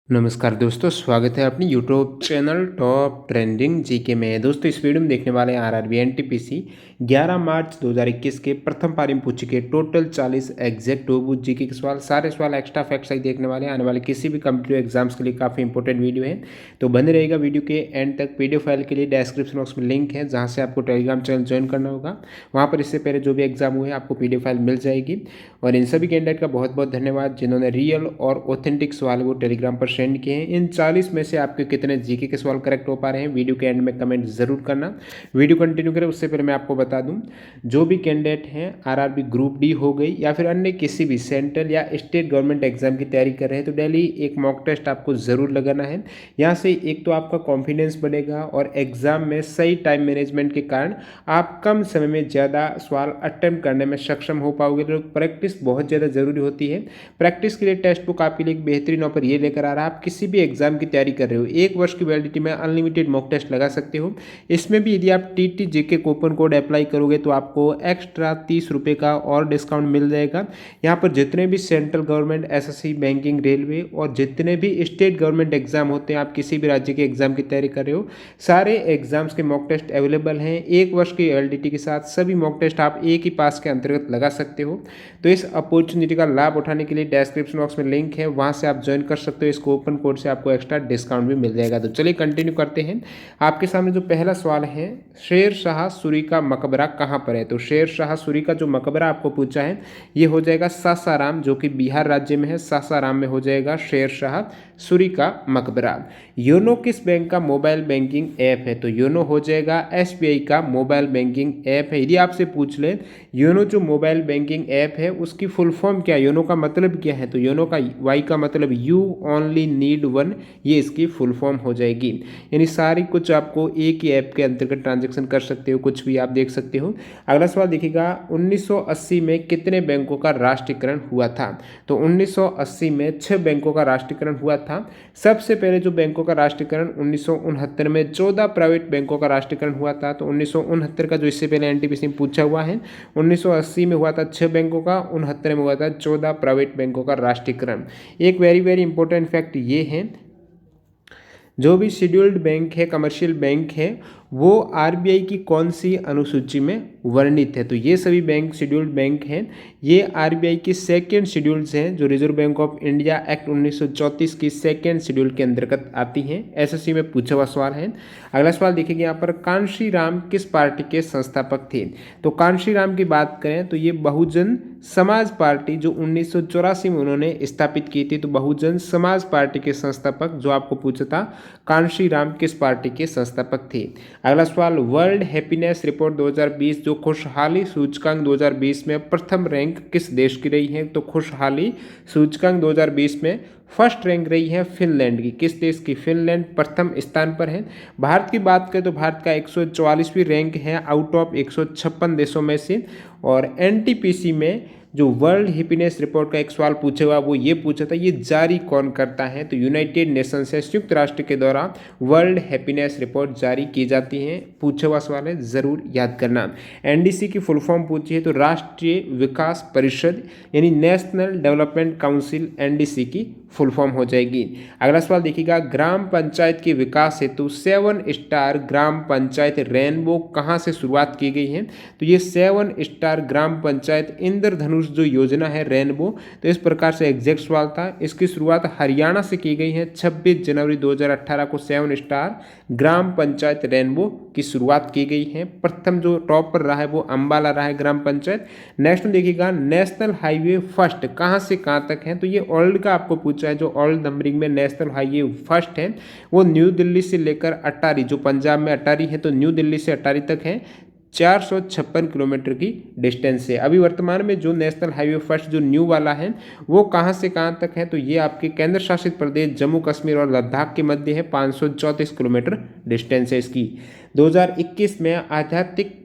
नमस्कार दोस्तों, स्वागत है अपनी YouTube channel top trending GK में। दोस्तों इस वीडियो में देखने वाले हैं आरआरबी एनटीपीसी 11 मार्च 2021 के प्रथम पारी में पूछे गए टोटल 40 एग्जैक्ट टोबूथ जीके के सवाल। सारे सवाल एक्स्ट्रा फैक्ट्स ही देखने वाले हैं। आने वाले किसी भी कम्पिटिटिव एग्जाम्स के लिए काफ़ी इंपॉर्टेंट वीडियो है, तो बने रहेगा वीडियो के एंड तक। पीडीएफ फाइल के लिए डिस्क्रिप्शन बॉक्स में लिंक है, जहाँ से आपको टेलीग्राम चैनल ज्वाइन करना होगा। वहाँ पर इससे पहले जो भी एग्जाम हुए आपको पीडीएफ फाइल मिल जाएगी। और इन सभी कैंडिडेट का बहुत बहुत धन्यवाद जिन्होंने रियल और ऑथेंटिक सवाल वो टेलीग्राम पर सेंड किए हैं। इन 40 में से आपके कितने जीके के सवाल करेक्ट हो पा रहे हैं, वीडियो के एंड में कमेंट जरूर करना। वीडियो कंटिन्यू करें उससे पहले मैं आपको बता दूं, जो भी कैंडिडेट हैं आरआरबी ग्रुप डी हो गई या फिर अन्य किसी भी सेंट्रल या स्टेट गवर्नमेंट एग्जाम की तैयारी कर रहे हैं, तो डेली एक मॉक टेस्ट आपको जरूर लगाना है। यहाँ से एक तो आपका कॉन्फिडेंस बढ़ेगा और एग्जाम में सही टाइम मैनेजमेंट के कारण आप कम समय में ज़्यादा सवाल अटेम्प्ट करने में सक्षम हो पाओगे। तो प्रैक्टिस बहुत ज़्यादा जरूरी होती है। प्रैक्टिस के लिए टेक्स्ट बुक आपके लिए एक बेहतरीन ऑफर ये लेकर आ रहा है। आप किसी भी एग्जाम की तैयारी कर रहे हो, 1 वर्ष की वैलिडिटी में अनलिमिटेड मॉक टेस्ट लगा सकते हो। इसमें भी यदि आप TT GK coupon code apply करोगे तो आपको एक्स्ट्रा 30 रुपये का और डिस्काउंट मिल जाएगा। यहाँ पर जितने भी central government, SSC, banking, railway और जितने भी स्टेट गवर्नमेंट एग्जाम होते हैं, आप किसी भी राज्य के एग्जाम की तैयारी कर रहे हो, सारे एग्जाम्स के मॉक टेस्ट अवेलेबल हैं। 1 वर्ष की वैलिडिटी के साथ सभी मॉक टेस्ट आप एक ही पास के अंतर्गत लगा सकते हो। तो इस अपॉर्चुनिटी का लाभ उठाने के लिए डिस्क्रिप्शन बॉक्स में लिंक है, वहां से आप ज्वाइन कर सकते हो। इस कूपन कोड से आपको एक्स्ट्रा डिस्काउंट भी मिल जाएगा। तो चलिए कंटिन्यू करते हैं। आपके सामने जो पहला सवाल है, शेर शाह सूरी का मकबरा कहाँ पर है? तो शेर शाह सूरी का जो मकबरा आपको पूछा है ये हो जाएगा सासाराम, जो कि बिहार राज्य में है। सासाराम में हो जाएगा शेर शाह सूरी का मकबरा। योनो किस बैंक का मोबाइल बैंकिंग ऐप है? तो योनो हो जाएगा एसबीआई का मोबाइल बैंकिंग ऐप है। यदि आपसे पूछ ले योनो जो मोबाइल बैंकिंग ऐप है उसकी फुल फॉर्म क्या है, योनो का मतलब क्या है, तो योनो का वाई का मतलब यू ओनली नीड वन, ये इसकी फुल फॉर्म हो जाएगी। यानी सारी कुछ आपको एक ही ऐप के अंतर्गत ट्रांजेक्शन कर सकते हो, कुछ भी आप देख सकते हो। अगला सवाल देखिएगा, 1980 में कितने बैंकों का राष्ट्रीयकरण हुआ था? तो 1980 में 6 बैंकों का राष्ट्रीयकरण हुआ था। सबसे पहले जो बैंकों का राष्ट्रीयकरण 1969 में 14 प्राइवेट बैंकों का राष्ट्रीयकरण हुआ था। तो 1969 का जो इससे पहले एनटीपीसी में पूछा हुआ है, 1980 में हुआ था 6 बैंकों का, 69 में हुआ था 14 प्राइवेट बैंकों का राष्ट्रीयकरण। एक वेरी वेरी इंपॉर्टेंट फैक्ट ये है, जो भी शेड्यूल्ड बैंक है, कमर्शियल बैंक है, वो आरबीआई की कौन सी अनुसूची में वर्णित है? तो ये सभी बैंक शेड्यूल्ड बैंक हैं, ये आरबीआई की सेकेंड शेड्यूल्स हैं, जो reserve bank of India act 1934 की सेकेंड शेड्यूल के अंतर्गत आती हैं। एसएससी में पूछा हुआ सवाल है। अगला सवाल देखिए यहाँ पर, कांशी राम किस पार्टी के संस्थापक थे? तो कांशी राम की बात करें तो ये बहुजन समाज पार्टी जो 1984 में उन्होंने स्थापित की थी, तो बहुजन समाज पार्टी के संस्थापक जो आपको पूछा था, कांशी राम किस पार्टी के संस्थापक थे। अगला सवाल, वर्ल्ड हैप्पीनेस रिपोर्ट 2020 जो खुशहाली सूचकांक 2020 में प्रथम रैंक किस देश की रही है? तो खुशहाली सूचकांक 2020 में फर्स्ट रैंक रही है फिनलैंड की। किस देश की? फिनलैंड प्रथम स्थान पर है। भारत की बात करें तो भारत का 144वीं रैंक है आउट ऑफ 156 देशों में से। और एनटीपीसी में जो वर्ल्ड हैप्पीनेस रिपोर्ट का एक सवाल पूछा हुआ, वो ये पूछा था ये जारी कौन करता है? तो यूनाइटेड नेशन से, संयुक्त राष्ट्र के द्वारा वर्ल्ड हैप्पीनेस रिपोर्ट जारी की जाती है। पूछा हुआ सवाल है, जरूर याद करना। एनडीसी की फुल फॉर्म पूछी है तो राष्ट्रीय विकास परिषद, यानी नेशनल डेवलपमेंट काउंसिल, एनडीसी की फुल फॉर्म हो जाएगी। अगला सवाल देखिएगा, ग्राम पंचायत के विकास हेतु 7 स्टार ग्राम पंचायत रेनबो कहाँ से शुरुआत की गई है? तो ये 7 स्टार ग्राम पंचायत इंद्रधनुष जो योजना है रेनबो, तो इस प्रकार से एग्जैक्ट सवाल था। इसकी शुरुआत हरियाणा से की गई है। 26 जनवरी 2018 को 7 स्टार ग्राम पंचायत रेनबो की शुरुआत की गई है। प्रथम जो टॉप पर रहा है वो अंबाला रहा है ग्राम पंचायत। नेक्स्ट में देखिएगा, नेशनल हाईवे फर्स्ट कहाँ से कहाँ तक है? तो ये ओल्ड का आपको पूछा है। जो ओल्ड नंबरिंग में नेशनल हाईवे फर्स्ट है वो न्यू दिल्ली से लेकर अटारी, जो पंजाब में अटारी है, तो न्यू दिल्ली से अटारी तक है, 456 किलोमीटर की डिस्टेंस है। अभी वर्तमान में जो नेशनल हाईवे फर्स्ट जो न्यू वाला है वो कहाँ से कहाँ तक है? तो ये आपके केंद्र शासित प्रदेश जम्मू कश्मीर और लद्दाख के मध्य है, 534 किलोमीटर डिस्टेंस है इसकी। 2021 में आध्यात्मिक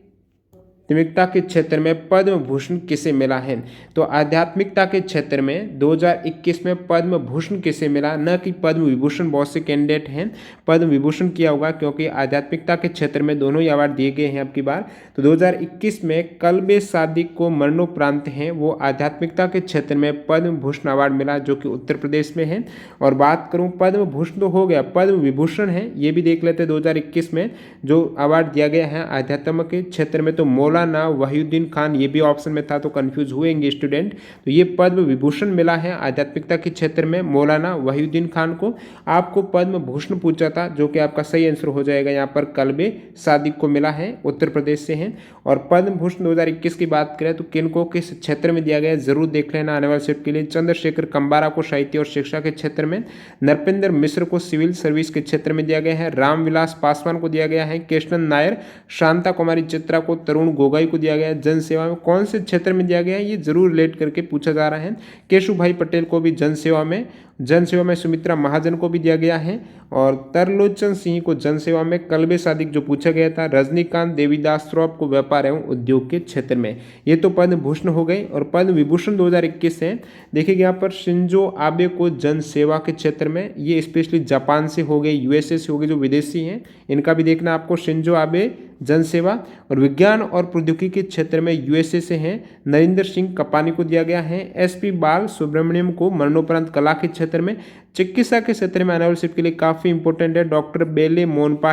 आध्यात्मिकता के क्षेत्र में पद्म भूषण किसे मिला है? तो आध्यात्मिकता के क्षेत्र में 2021 में पद्म भूषण किसे मिला, न कि पद्म विभूषण। बहुत से कैंडिडेट हैं पद्म विभूषण किया होगा, क्योंकि आध्यात्मिकता के क्षेत्र में दोनों ही अवार्ड दिए गए हैं अब की बार। तो 2021 में कल्बे सादिक को मरणोपरांत हैं वो आध्यात्मिकता के क्षेत्र में पद्म भूषण अवार्ड मिला, जो कि उत्तर प्रदेश में है। और बात करूं, पद्म भूषण तो हो गया, पद्म विभूषण है ये भी देख लेते हैं 2021 में जो अवार्ड दिया गया है आध्यात्म के क्षेत्र में। तो मौलाना वहीउद्दीन खान ये भी ऑप्शन में था, तो कंफ्यूज हुएंगे स्टूडेंट। तो ये पद्म विभूषण मिला है आध्यात्मिकता के क्षेत्र में मौलाना वहीउद्दीन खान को। आपको पद्म भूषण पूछा था, जो कि आपका सही आंसर हो जाएगा यहाँ पर कल्बे सादिक को मिला है, उत्तर प्रदेश से हैं। और पद्म भूषण 2021 की बात करें तो किनको किस क्षेत्र में दिया गया है जरूर देख लेना आने वाले सेट के लिए। चंद्रशेखर कंबारा को साहित्य और शिक्षा के क्षेत्र में, नरपेंद्र मिश्र को सिविल सर्विस के क्षेत्र में दिया गया है, रामविलास पासवान को दिया गया है, कृष्णन नायर, शांता कुमारी चित्रा को, तरुण गोगोई को दिया गया है। जन सेवा में कौन से क्षेत्र में दिया गया है ये जरूर रिलेट करके पूछा जा रहा है। केशु भाई पटेल को भी जन सेवा में, सुमित्रा महाजन को भी दिया गया है, और तरलोचन सिंह को जन सेवा में, कल्बे सादिक जो पूछा गया था, रजनीकांत देवीदास श्रॉफ को व्यापार एवं उद्योग के क्षेत्र में। ये तो पद्म भूषण हो गए। और पद्म विभूषण 2021 है, देखिए यहाँ पर शिंजो आबे को जन सेवा के क्षेत्र में, ये स्पेशली जापान से हो गए, यूएसए से हो गए जो विदेशी हैं, इनका भी देखना आपको। शिंजो आबे जन सेवा। और विज्ञान और प्रौद्योगिकी के क्षेत्र में यूएसए से हैं, नरेंद्र सिंह कपानी को दिया गया है। एसपी बाल सुब्रमण्यम को मरणोपरांत कला के क्षेत्र में। चिकित्सा के क्षेत्र में एनालिसिस के लिए काफ़ी इंपॉर्टेंट है डॉक्टर बेले मोनपा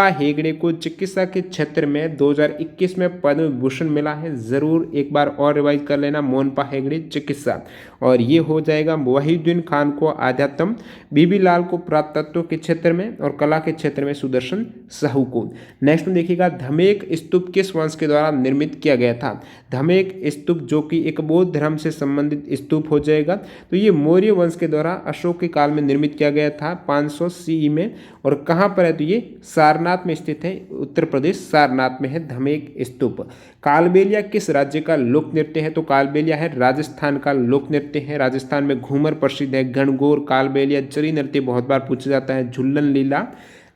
हेगड़े को चिकित्सा के क्षेत्र में 2021 में पद्म विभूषण मिला है। ज़रूर एक बार और रिवाइज कर लेना, मोनपा हेगड़े चिकित्सा। और ये हो जाएगा वहीउद्दीन खान को आध्यात्म, बीबी लाल को पुरातत्व के क्षेत्र में, और कला के क्षेत्र में सुदर्शन साहू को। नेक्स्ट में देखिएगा, धमेक स्तूप किस वंश के द्वारा निर्मित किया गया था? धमेक स्तूप जो कि एक बौद्ध धर्म से संबंधित स्तूप हो जाएगा। तो ये मौर्य वंश के द्वारा अशोक के काल में निर्मित किया गया था 500 CE में। और कहाँ पर है? तो ये सारनाथ में स्थित है, उत्तर प्रदेश सारनाथ में है धमेक स्तूप। कालबेलिया किस राज्य का लोक नृत्य है? तो कालबेलिया है राजस्थान का लोक नृत्य है। राजस्थान में घूमर प्रसिद्ध है, गणगौर, कालबेलिया, चरी नृत्य बहुत बार पूछा जाता है, झुल्लन लीला।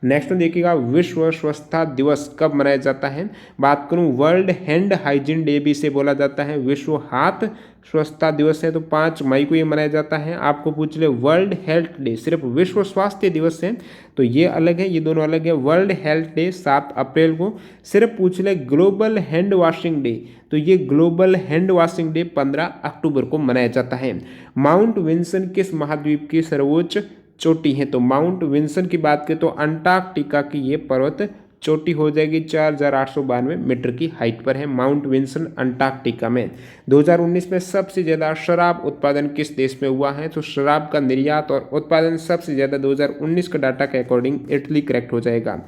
नेक्स्ट में देखिएगा, विश्व स्वच्छता दिवस कब मनाया जाता है? बात करूं, वर्ल्ड हैंड हाइजीन डे भी इसे बोला जाता है। विश्व हाथ स्वच्छता दिवस है तो 5 मई को ये मनाया जाता है। आपको पूछ ले वर्ल्ड हेल्थ डे, सिर्फ विश्व स्वास्थ्य दिवस है तो ये अलग है, ये दोनों अलग है। वर्ल्ड हेल्थ डे 7 अप्रैल को। सिर्फ पूछ ले ग्लोबल हैंड वॉशिंग डे, तो ये ग्लोबल हैंड वॉशिंग डे 15 अक्टूबर को मनाया जाता है। माउंट विंसन किस महाद्वीप की सर्वोच्च चोटी है? तो माउंट विंसन की बात करें तो अंटार्कटिका की ये पर्वत चोटी हो जाएगी, 4892 मीटर की हाइट पर है माउंट विंसन अंटार्कटिका में। 2019 में सबसे ज़्यादा शराब उत्पादन किस देश में हुआ है? तो शराब का निर्यात और उत्पादन सबसे ज़्यादा 2019 के डाटा के अकॉर्डिंग इटली करेक्ट हो जाएगा।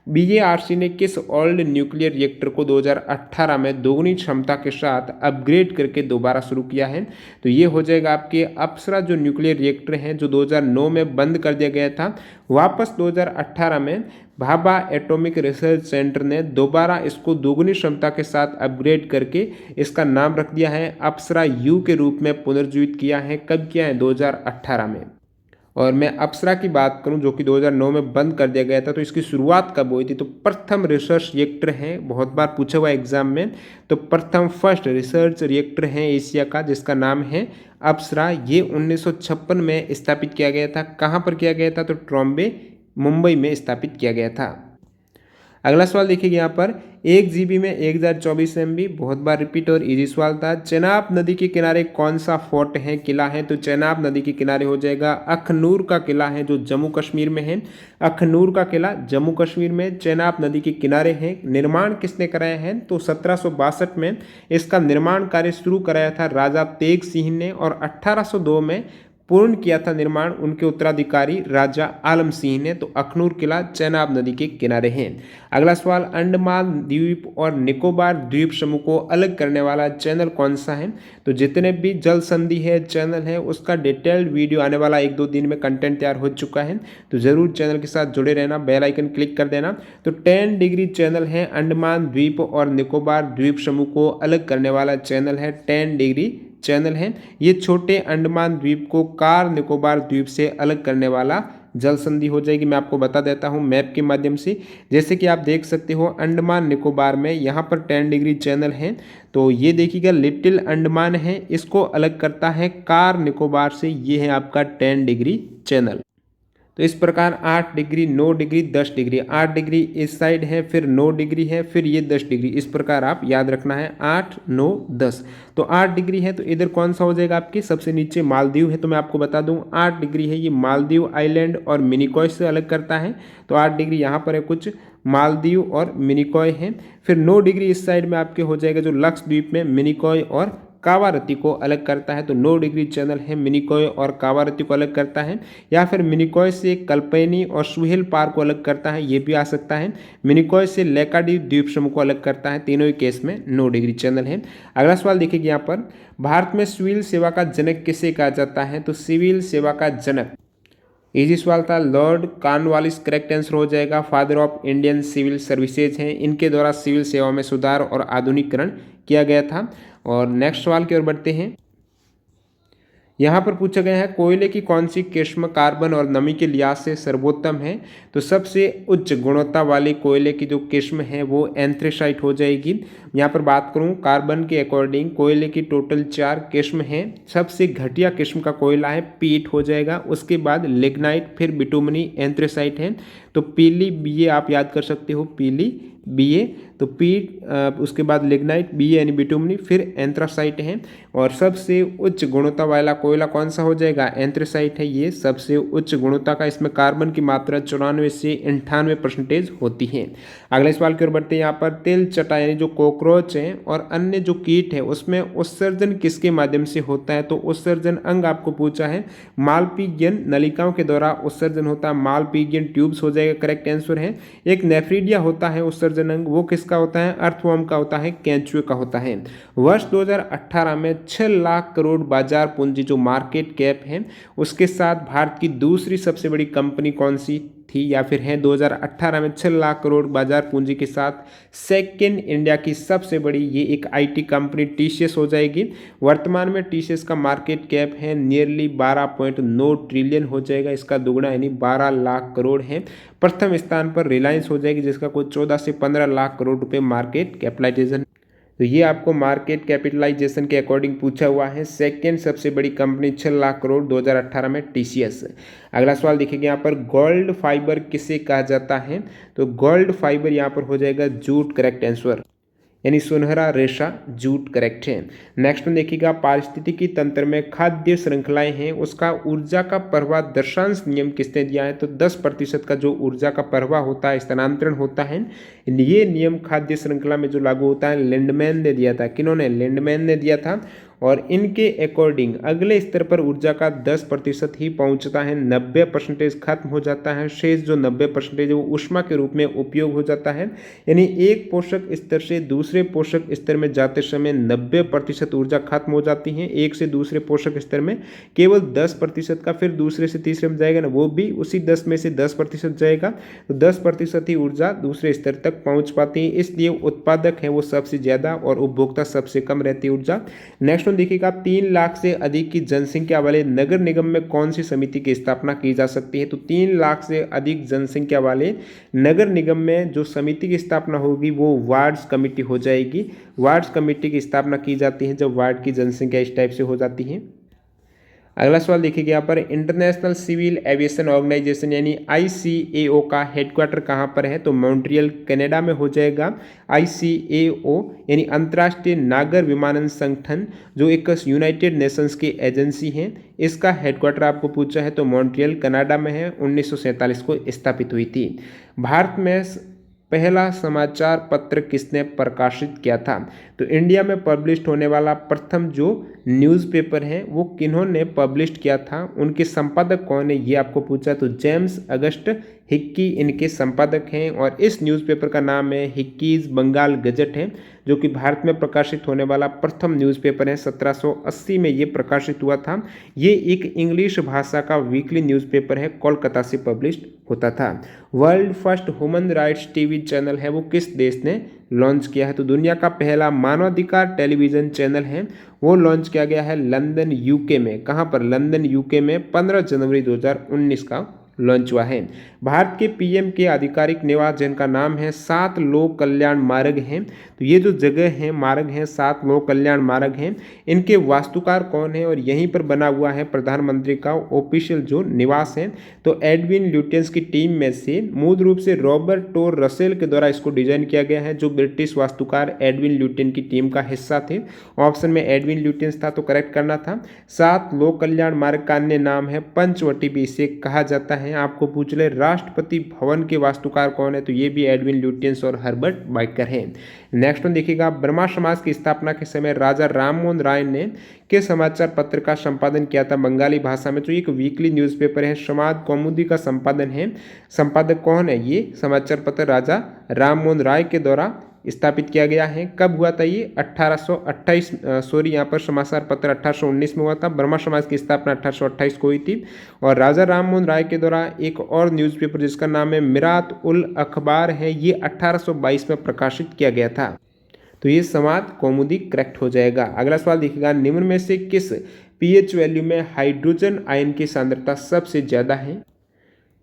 BARC ने किस ओल्ड न्यूक्लियर रिएक्टर को 2018 में दोगुनी क्षमता के साथ अपग्रेड करके दोबारा शुरू किया है? तो ये हो जाएगा आपके अप्सरा जो न्यूक्लियर रिएक्टर हैं जो 2009 में बंद कर दिया गया था, वापस 2018 में भाभा एटॉमिक रिसर्च सेंटर ने दोबारा इसको दोगुनी क्षमता के साथ अपग्रेड करके इसका नाम रख दिया है अप्सरा U के रूप में पुनर्जीवित किया है। कब किया है? 2018 में। और मैं अप्सरा की बात करूं जो कि 2009 में बंद कर दिया गया था, तो इसकी शुरुआत कब हुई थी? तो प्रथम रिसर्च रिएक्टर है, बहुत बार पूछा हुआ एग्जाम में, तो प्रथम फर्स्ट रिसर्च रिएक्टर है एशिया का जिसका नाम है अप्सरा। ये 1956 में स्थापित किया गया था। कहाँ पर किया गया था? तो ट्रॉम्बे मुंबई में स्थापित किया गया था। अगला सवाल देखिए यहाँ पर, 1 GB में 1024 MB, बहुत बार रिपीट और इजी सवाल था। चेनाब नदी के किनारे कौन सा फोर्ट है, किला है? तो चेनाब नदी के किनारे हो जाएगा अखनूर का किला है जो जम्मू कश्मीर में है। अखनूर का किला जम्मू कश्मीर में चेनाब नदी के किनारे है। निर्माण किसने कराया है? तो 1762 में इसका निर्माण कार्य शुरू कराया था राजा तेग सिंह ने, और 1802 में पूर्ण किया था निर्माण उनके उत्तराधिकारी राजा आलम सिंह ने। तो अखनूर किला चेनाब नदी के किनारे हैं। अगला सवाल, अंडमान द्वीप और निकोबार द्वीप समूह को अलग करने वाला चैनल कौन सा है? तो जितने भी जल संधि है चैनल है उसका डिटेल्ड वीडियो आने वाला 1-2 दिन में कंटेंट तैयार हो चुका है, तो जरूर चैनल के साथ जुड़े रहना, बेल आइकन क्लिक कर देना। तो 10 डिग्री चैनल है, अंडमान द्वीप और निकोबार द्वीप समूह को अलग करने वाला चैनल है 10 डिग्री चैनल है। ये छोटे अंडमान द्वीप को कार निकोबार द्वीप से अलग करने वाला जल संधि हो जाएगी। मैं आपको बता देता हूँ मैप के माध्यम से। जैसे कि आप देख सकते हो अंडमान निकोबार में यहाँ पर 10 डिग्री चैनल है, तो ये देखिएगा लिटिल अंडमान है, इसको अलग करता है कार निकोबार से, ये है आपका 10 डिग्री चैनल। तो इस प्रकार 8 डिग्री, 9 डिग्री, 10 डिग्री, 8 डिग्री इस साइड है, फिर 9 डिग्री है, फिर ये 10 डिग्री, इस प्रकार आप याद रखना है 8, 9, 10। तो 8 डिग्री है तो इधर कौन सा हो जाएगा आपके सबसे नीचे मालदीव है, तो मैं आपको बता दूं 8 डिग्री है, ये मालदीव आइलैंड और मिनिकॉय से अलग करता है। तो 8 डिग्री यहाँ पर है कुछ मालदीव और मिनिकॉय है। फिर 9 डिग्री इस साइड में आपके हो जाएगा जो लक्षद्वीप में मिनिकॉय और कावारती को अलग करता है। तो 9 डिग्री चैनल है, मिनिकॉय और कावारती को अलग करता है, या फिर मिनिकॉय से कल्पेनी और सुहेल पार को अलग करता है, ये भी आ सकता है। मिनिकॉय से लेकाडीव द्वीप समूह को अलग करता है, तीनों ही केस में 9 डिग्री चैनल है। अगला सवाल देखिए यहाँ पर, भारत में सिविल सेवा का जनक किसे कहा जाता है? तो सिविल सेवा का जनक, इजी सवाल था, लॉर्ड कॉर्नवालिस करेक्ट आंसर हो जाएगा। Father of Indian civil services हैं, इनके द्वारा सिविल सेवा में सुधार और आधुनिकीकरण किया गया था। और नेक्स्ट सवाल की ओर बढ़ते हैं। यहाँ पर पूछा गया है कोयले की कौन सी किस्म कार्बन और नमी के लिहाज से सर्वोत्तम है? तो सबसे उच्च गुणवत्ता वाली कोयले की जो किस्म है वो एंथ्रेसाइट हो जाएगी। यहाँ पर बात करूँ कार्बन के अकॉर्डिंग कोयले की टोटल 4 किस्म हैं। सबसे घटिया किस्म का कोयला है पीट हो जाएगा, उसके बाद लिग्नाइट, फिर बिटुमनी, एंथ्रेसाइट है। तो पीली बीए आप याद कर सकते हो, पीली बीए, तो पीट, उसके बाद लिग्नाइट, बीए यानी बिटुमनी, फिर एंथ्रासाइट है। और सबसे उच्च गुणवत्ता वाला कोयला कौन सा हो जाएगा? एंथ्रासाइट है, ये सबसे उच्च गुणवत्ता का। इसमें कार्बन की मात्रा 94 से 98% होती है। अगले सवाल की ओर बढ़ते हैं। यहाँ पर तेल चटा यानी जो कॉकरोच है और अन्य जो कीट है उसमें उत्सर्जन किसके माध्यम से होता है? तो उत्सर्जन अंग आपको पूछा है, मालपीजियन नलिकाओं के द्वारा उत्सर्जन होता है, मालपीजियन ट्यूब्स हो जाएगा, करेक्ट आंसर है। एक नेफ्रीडिया होता है उत्सर्जन अंग, वो किसका होता है? अर्थवर्म का होता है, केंचुए का होता है। वर्ष 2018 में 6 लाख करोड़ बाजार पूंजी जो मार्केट कैप है उसके साथ भारत की दूसरी सबसे बड़ी कंपनी कौन सी थी या फिर है? 2018 में 6 लाख करोड़ बाजार पूंजी के साथ सेकेंड इंडिया की सबसे बड़ी ये एक आईटी कंपनी टीसीएस हो जाएगी। वर्तमान में टीसीएस का मार्केट कैप है नियरली 12.9 ट्रिलियन हो जाएगा, इसका दुगना यानी 12 लाख करोड़ है। प्रथम स्थान पर रिलायंस हो जाएगी जिसका कुछ 14 से 15 लाख करोड़ रुपए मार्केट कैपिटलाइजेशन। तो ये आपको मार्केट कैपिटलाइजेशन के अकॉर्डिंग पूछा हुआ है। सेकेंड सबसे बड़ी कंपनी 6 लाख करोड़ 2018 में टीसीएस। अगला सवाल देखिए यहाँ पर, गोल्ड फाइबर किसे कहा जाता है? तो गोल्ड फाइबर यहाँ पर हो जाएगा जूट, करेक्ट आंसर, यानी सुनहरा रेशा, जूट करेक्ट है। नेक्स्ट में देखिएगा, पारिस्थितिकी तंत्र में खाद्य श्रृंखलाएं हैं उसका ऊर्जा का प्रवाह दशांश नियम किसने दिया है? तो 10% का जो ऊर्जा का प्रवाह होता है, स्थानांतरण होता है, ये नियम खाद्य श्रृंखला में जो लागू होता है लिंडमैन ने दिया था। किन्होंने? लिंडमैन ने दिया था। और इनके अकॉर्डिंग अगले स्तर पर ऊर्जा का 10% ही पहुंचता है, 90% खत्म हो जाता है, शेष जो 90% वो ऊष्मा के रूप में उपयोग हो जाता है। यानी एक पोषक स्तर से दूसरे पोषक स्तर में जाते समय 90% ऊर्जा खत्म हो जाती है। एक से दूसरे पोषक स्तर में केवल 10% का, फिर दूसरे से तीसरे में जाएगा ना, वो भी उसी 10 में से 10% जाएगा, तो 10% ही ऊर्जा दूसरे स्तर तक पहुंच पाती है। इसलिए उत्पादक है वो सबसे ज्यादा और उपभोक्ता सबसे कम रहती है ऊर्जा। नेक्स्ट देखिएगा, 3 लाख से अधिक की जनसंख्या वाले नगर निगम में कौन सी समिति की स्थापना की जा सकती है? तो 3 लाख से अधिक जनसंख्या वाले नगर निगम में जो समिति की स्थापना होगी वो वार्ड्स कमेटी हो जाएगी। वार्ड्स कमेटी की स्थापना की जाती है जब वार्ड की जनसंख्या इस टाइप से हो जाती है। अगला सवाल देखिए यहाँ पर, इंटरनेशनल सिविल एविएशन ऑर्गेनाइजेशन यानी ICAO का हेडक्वार्टर कहाँ पर है? तो मॉन्ट्रियल कनाडा में हो जाएगा। ICAO यानी अंतर्राष्ट्रीय नागर विमानन संगठन जो एक यूनाइटेड नेशंस की एजेंसी है, इसका हेडक्वार्टर आपको पूछा है तो मॉन्ट्रियल कनाडा में है। 1947 को स्थापित हुई थी। भारत में पहला समाचार पत्र किसने प्रकाशित किया था? तो इंडिया में पब्लिश होने वाला प्रथम जो न्यूज़पेपर है वो किन्होंने पब्लिश किया था, उनके संपादक कौन है, ये आपको पूछा। तो जेम्स अगस्ट हिक्की इनके संपादक हैं और इस न्यूज़पेपर का नाम है हिक्कीज बंगाल गजट है, जो कि भारत में प्रकाशित होने वाला प्रथम न्यूज़पेपर है। 1780 में ये प्रकाशित हुआ था। ये एक इंग्लिश भाषा का वीकली न्यूज़पेपर है, कोलकाता से पब्लिश होता था। World first human rights TV channel है वो किस देश ने लॉन्च किया है? तो दुनिया का पहला मानवाधिकार टेलीविज़न चैनल है वो लॉन्च किया गया है लंदन यूके में। कहाँ पर? लंदन यूके में 15 जनवरी 2019 का लॉन्च हुआ है। भारत के पीएम के आधिकारिक निवास जिनका नाम है 7 लोक कल्याण मार्ग हैं। तो ये जो जगह है मार्ग है 7 लोक कल्याण मार्ग हैं, इनके वास्तुकार कौन है और यहीं पर बना हुआ है प्रधानमंत्री का ऑफिशियल जो निवास है। तो एडविन ल्यूटियंस की टीम में से मूल रूप से रॉबर्ट टोर रसेल के द्वारा इसको डिजाइन किया गया है, जो ब्रिटिश वास्तुकार एडविन ल्यूटियन की टीम का हिस्सा थे। ऑप्शन में एडविन ल्यूटियंस था तो करेक्ट करना था। 7 लोक कल्याण मार्ग का अन्य नाम है पंचवटी भी इसे कहा जाता है। आपको पूछ ले राष्ट्रपति भवन के वास्तुकार कौन है, तो ये भी एडविन ल्यूटियंस और हर्बर्ट बाइकर है। नेक्स्ट वन देखिएगा, ब्रह्मा समाज की स्थापना के समय राजा राममोहन राय ने के समाचार पत्र का संपादन किया था बंगाली भाषा में। तो एक वीकली न्यूज़पेपर है, समाज कौमुदी का संपादन है। संपादक कौन है, ये समाचार पत्र राजा राममोहन राय के द्वारा स्थापित किया गया है। कब हुआ था ये 1828 सॉरी यहाँ पर समाचार पत्र 1819 में हुआ था। ब्रह्मा समाज की स्थापना 1828 को हुई थी। और राजा राममोहन राय के द्वारा एक और न्यूज़पेपर जिसका नाम है मिरात उल अखबार है, ये 1822 में प्रकाशित किया गया था। तो ये समाज कौमुदी करेक्ट हो जाएगा। अगला सवाल देखिएगा, निम्न में से किस पीएच वैल्यू में हाइड्रोजन आयन की सांद्रता सबसे ज़्यादा है।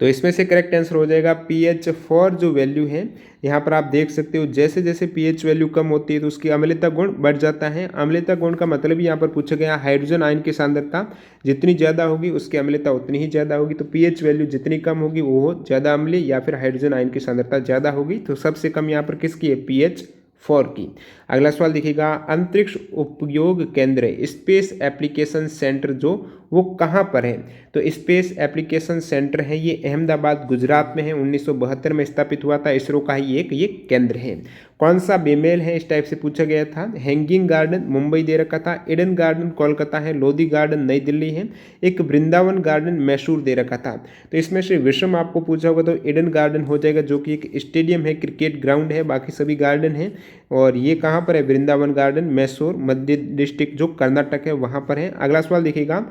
तो इसमें से करेक्ट आंसर हो जाएगा pH4 जो वैल्यू है। यहाँ पर आप देख सकते हो जैसे जैसे pH वैल्यू कम होती है तो उसकी अम्लता गुण बढ़ जाता है। अम्लता गुण का मतलब यहाँ पर पूछा गया हाइड्रोजन आयन की सांद्रता जितनी ज़्यादा होगी उसकी अम्लता उतनी ही ज़्यादा होगी। तो pH वैल्यू जितनी कम होगी वो ज़्यादा अम्लीय या फिर हाइड्रोजन आयन की सांद्रता ज़्यादा होगी। तो सबसे कम यहाँ पर किसकी है, pH4 की। अगला सवाल देखिएगा, अंतरिक्ष उपयोग केंद्र स्पेस एप्लीकेशन सेंटर जो वो कहाँ पर है। तो स्पेस एप्लीकेशन सेंटर है ये अहमदाबाद गुजरात में है, 1972 में स्थापित हुआ था। इसरो का ही एक ये केंद्र है। कौन सा बेमेल है इस टाइप से पूछा गया था। हैंगिंग गार्डन मुंबई दे रखा था, ईडन गार्डन कोलकाता है, लोधी गार्डन नई दिल्ली है, एक वृंदावन गार्डन मैसूर दे रखा था। तो इसमें से विषम आपको पूछा होगा तो ईडन गार्डन हो जाएगा जो कि एक स्टेडियम है, क्रिकेट ग्राउंड है, बाकी सभी गार्डन है। और ये कहाँ पर है, वृंदावन गार्डन मैसूर मध्य डिस्ट्रिक्ट जो कर्नाटक है वहाँ पर है। अगला सवाल देखिएगा,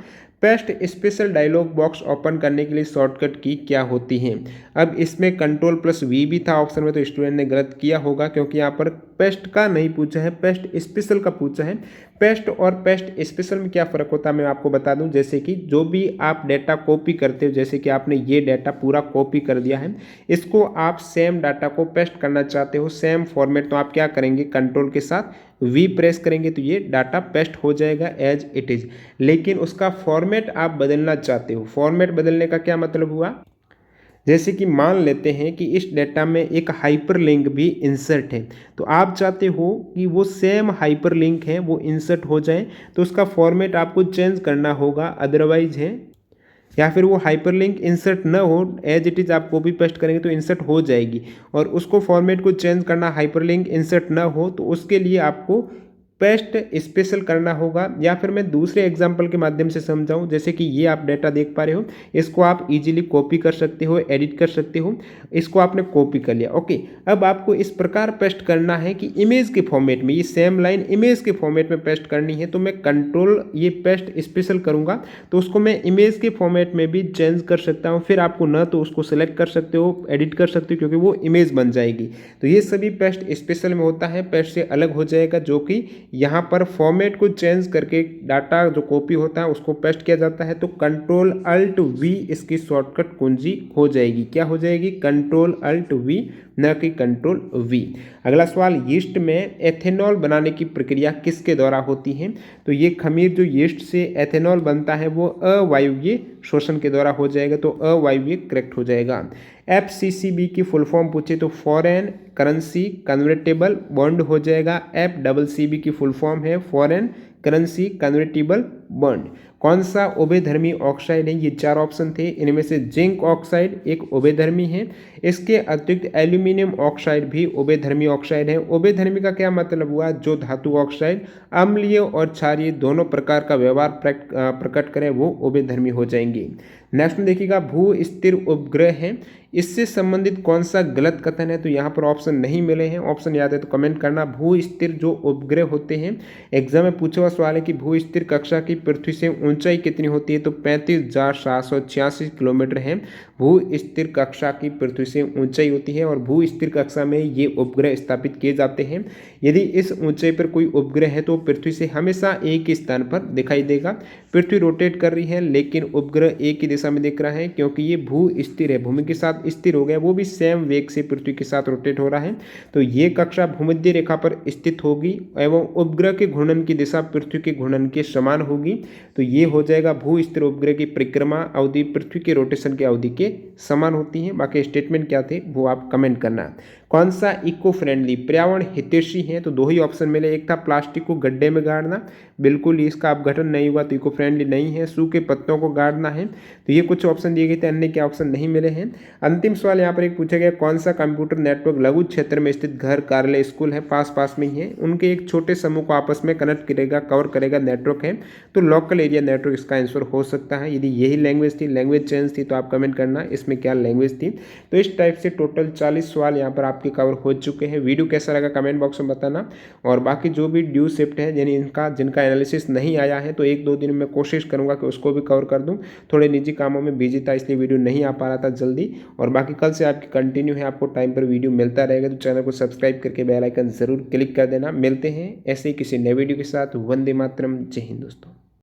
paste special dialogue box open करने के लिए शॉर्टकट की क्या होती है। अब इसमें कंट्रोल+V भी था ऑप्शन में, तो स्टूडेंट ने गलत किया होगा क्योंकि यहाँ पर पेस्ट का नहीं पूछा है, पेस्ट स्पेशल का पूछा है। पेस्ट और पेस्ट स्पेशल में क्या फ़र्क होता है मैं आपको बता दूं। जैसे कि जो भी आप डेटा कॉपी करते हो, जैसे कि आपने ये डेटा पूरा कॉपी कर दिया है, इसको आप सेम डाटा को पेस्ट करना चाहते हो सेम फॉर्मेट, तो आप क्या करेंगे, कंट्रोल के साथ V प्रेस करेंगे तो ये डाटा पेस्ट हो जाएगा एज इट इज़। लेकिन उसका फॉर्मेट आप बदलना चाहते हो। फॉर्मेट बदलने का क्या मतलब हुआ, जैसे कि मान लेते हैं कि इस डेटा में एक हाइपरलिंक भी इंसर्ट है, तो आप चाहते हो कि वो सेम हाइपरलिंक है वो इंसर्ट हो जाए, तो उसका फॉर्मेट आपको चेंज करना होगा। अदरवाइज है या फिर वो हाइपरलिंक इंसर्ट न हो, एज इट इज़ आप कॉपी पेस्ट करेंगे तो इंसर्ट हो जाएगी। और उसको फॉर्मेट को चेंज करना, हाइपरलिंक इंसर्ट न हो, तो उसके लिए आपको पेस्ट स्पेशल करना होगा। या फिर मैं दूसरे एग्जांपल के माध्यम से समझाऊं, जैसे कि ये आप डेटा देख पा रहे हो, इसको आप इजीली कॉपी कर सकते हो, एडिट कर सकते हो। इसको आपने कॉपी कर लिया, ओके। अब आपको इस प्रकार पेस्ट करना है कि इमेज के फॉर्मेट में, ये सेम लाइन इमेज के फॉर्मेट में पेस्ट करनी है। तो मैं कंट्रोल ये पेस्ट स्पेशल करूंगा तो उसको मैं इमेज के फॉर्मेट में भी चेंज कर सकता हूँ। फिर आपको न तो उसको सेलेक्ट कर सकते हो, एडिट कर सकते हो, क्योंकि वो इमेज बन जाएगी। तो ये सभी पेस्ट स्पेशल में होता है, पेस्ट से अलग हो जाएगा, जो कि यहाँ पर फॉर्मेट को चेंज करके डाटा जो कॉपी होता है उसको पेस्ट किया जाता है। तो कंट्रोल+Alt+V इसकी शॉर्टकट कुंजी हो जाएगी। क्या हो जाएगी, कंट्रोल+Alt+V, न कि कंट्रोल+V। अगला सवाल, यीस्ट में एथेनॉल बनाने की प्रक्रिया किसके द्वारा होती है। तो ये खमीर जो यीस्ट से एथेनॉल बनता है वो अवायवीय शोषण के द्वारा हो जाएगा। तो अवायवीय करेक्ट हो जाएगा। FCCB की फुल फॉर्म पूछे तो फॉरेन करेंसी कन्वर्टेबल बॉन्ड हो जाएगा। FCCB की फुल फॉर्म है फॉरेन करेंसी कन्वर्टेबल बॉन्ड। कौन सा उभयधर्मी ऑक्साइड है, ये 4 ऑप्शन थे, इनमें से जिंक ऑक्साइड एक उभयधर्मी है। इसके अतिरिक्त एल्यूमिनियम ऑक्साइड भी उभयधर्मी ऑक्साइड है। उभयधर्मी का क्या मतलब हुआ, जो धातु ऑक्साइड अम्लीय और क्षारीय दोनों प्रकार का व्यवहार प्रकट करे वो उभयधर्मी हो जाएंगे। नेक्स्ट में देखिएगा, भू स्थिर उपग्रह है, इससे संबंधित कौन सा गलत कथन है। तो यहाँ पर ऑप्शन नहीं मिले हैं, ऑप्शन याद है तो कमेंट करना। भू स्थिर जो उपग्रह होते हैं, एग्जाम में पूछा हुआ सवाल है कि भू स्थिर कक्षा की पृथ्वी से ऊंचाई कितनी होती है। तो 35,786 किलोमीटर है भू स्थिर कक्षा की पृथ्वी से ऊंचाई होती है। और भू स्थिर कक्षा में ये उपग्रह स्थापित किए जाते हैं। यदि इस ऊंचाई पर कोई उपग्रह है तो पृथ्वी से हमेशा एक ही स्थान पर दिखाई देगा। पृथ्वी रोटेट कर रही है लेकिन उपग्रह एक ही दिशा में दिख रहा है क्योंकि ये भू स्थिर है, भूमि के साथ स्थिर हो गया, वो भी सेम वेग से पृथ्वी के साथ रोटेट हो रहा है। तो ये कक्षा भूमध्य रेखा पर स्थित होगी एवं उपग्रह के घूर्णन की दिशा पृथ्वी के घूर्णन के समान होगी। तो ये हो जाएगा भू स्थिर उपग्रह की परिक्रमा अवधि पृथ्वी के रोटेशन की अवधि के समान होती है। बाकी स्टेटमेंट क्या थे वो आप कमेंट करना। कौन सा इको फ्रेंडली पर्यावरण हितैषी है, तो दो ही ऑप्शन मिले, एक था प्लास्टिक को गड्ढे में गाड़ना, बिल्कुल इसका अपघटन नहीं हुआ तो इको फ्रेंडली नहीं है। सूखे पत्तों को गाड़ना है, तो ये कुछ ऑप्शन दिए गए थे, अन्य के ऑप्शन नहीं मिले हैं। अंतिम सवाल यहाँ पर एक पूछा गया, कौन सा कंप्यूटर नेटवर्क लघु क्षेत्र में स्थित घर, कार्यालय, स्कूल है, पास पास में ही है, उनके एक छोटे समूह को आपस में कनेक्ट करेगा, कवर करेगा नेटवर्क है, तो लोकल एरिया नेटवर्क इसका आंसर हो सकता है। यदि यही लैंग्वेज थी, लैंग्वेज चेंज थी, तो आप कमेंट करना इसमें क्या लैंग्वेज थी। तो इस टाइप से टोटल 40 सवाल यहाँ पर आपके कवर हो चुके हैं। वीडियो कैसा लगा कमेंट बॉक्स में बताना, और बाकी जो भी ड्यू शिफ्ट है यानी जिनका एनालिसिस नहीं आया है तो 1-2 दिन में कोशिश करूंगा कि उसको भी कवर कर दूं। थोड़े निजी कामों में बिजी था इसलिए वीडियो नहीं आ पा रहा था जल्दी, और बाकी कल से आपकी कंटिन्यू है, आपको टाइम पर वीडियो मिलता रहेगा। तो चैनल को सब्सक्राइब करके बेल आइकन जरूर क्लिक कर देना। मिलते हैं ऐसे ही किसी नए वीडियो के साथ। वंदे मातरम, जय हिंद दोस्तों।